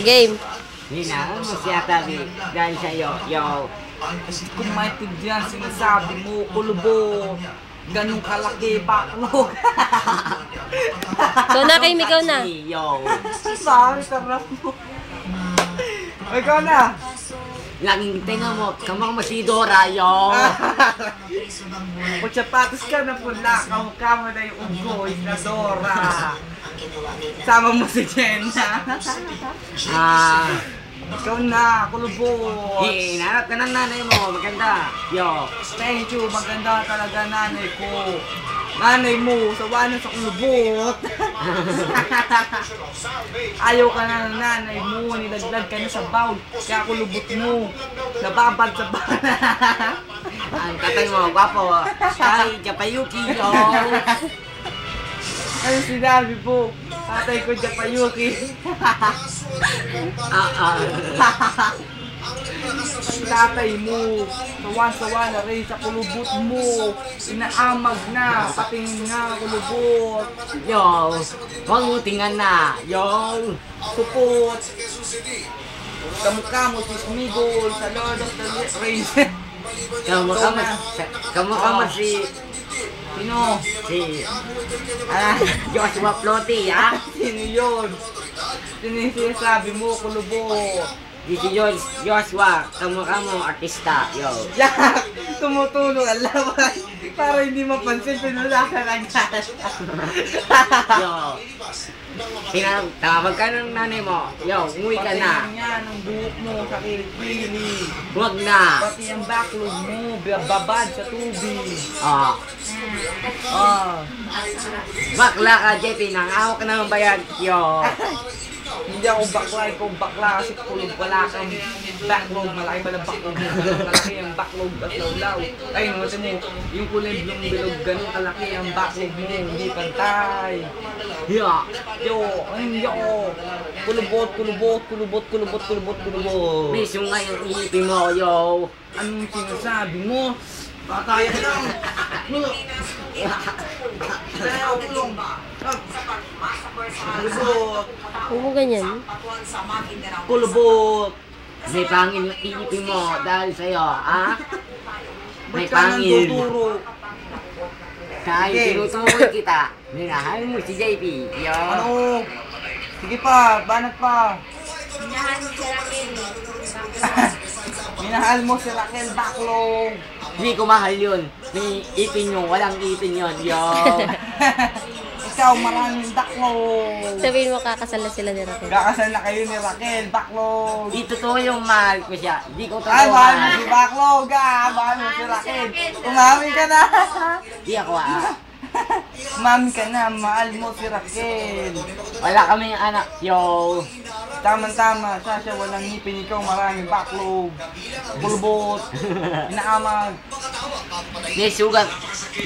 Game. Hindi na, ano siya tabi dahil sa'yo, yo. Kung maintindihan sinasabi mo, kulubo. Ganun kalaki, baklog. Ikaw na, Kim, ikaw na. Yo. Sorry, sarap mo. Ikaw na. Laging tingnan mo, kamang masidora, yo. Kung sapatos ka na pula, kamo na yung unggoy na Dora. Sama mo si Jenna. Ikaw na, kulubo. Hinanap ka ng nanay mo, maganda. Yo. Thank you, maganda talaga nanay ko. Nanay mo, sawa na sa kulubot. Ayaw ka na ng nanay mo, nilaglag ka na sa bowl. Kaya kulubot mo, nababad sa bowl. Ang tatay mo, gwapo. Ay, Japayuki, yo. Ano sinabi po? Tatay ko Japayuki. Tatay mo, sawan-sawa na rin sa kulubot mo. Inaamag na, patingin nga kulubot. Yo. Huwag mo tingnan na, yo. Supot. Kamukha mo si Smigol sa Lord of the Rings. Kamukha mo si... Sino? Si... Joshua Floti, ha? Sino yun? Sino yung sinasabi mo, kulubot? Di si Joshua, kamukha mo artista, yo. Yak! Tumutulong ang laban. Para hindi mapansin, pinulakan ang gas. Yo. Tawag ka ng nanay mo. Yo, umuwi ka na. Pati yan ang buhok mo sa kilikili. Huwag na. Pati ang backlog mo, babad sa tubig. Bakla ka, JP. Nangawa ka ng bayan, yo. Hindi ako bakla, ikaw bakla kasi kulog wala kang backlog. Malaki ba ng backlog mo? Malaki ang backlog at lawlaw. Ay, naman mo, yung kulay ng bilog, ganun kalaki ang backlog mo. Hindi pantay. Yo. Yo, yo. Kulubot. Miss yung nga yung iipin mo, yo. Anong sinasabi mo? Patayan lang. Kulubot. Oo, ganyan. Kulubot. May pangil yung iipin mo dahil sa'yo, ha? May Ba't ka nang pangil. tuturo? Kahit tinutukoy kita, minahal mo si JP, yo. Ano? Sige pa, banat pa. Minahal mo si Raquel Backlog. Hindi ko mahal yun. May ipin yun, walang ipin yun, yo. Ikaw, maraming Backlog. Sabihin mo, kakasal na sila ni Raquel. Kakasal na kayo ni Raquel Backlog. Di totoo yung mahal ko siya. Di ko totoo Ay, mahal mo mahal. si Backlog, mahal mo si Raquel. Umami ka na. Di ako, Umami ka na, mahal mo si Raquel. Wala kaming anak, yo. Tama-tama, Sasha, walang ngipin, ikaw maraming Backlog. Bulbot, inaamag. May sugat.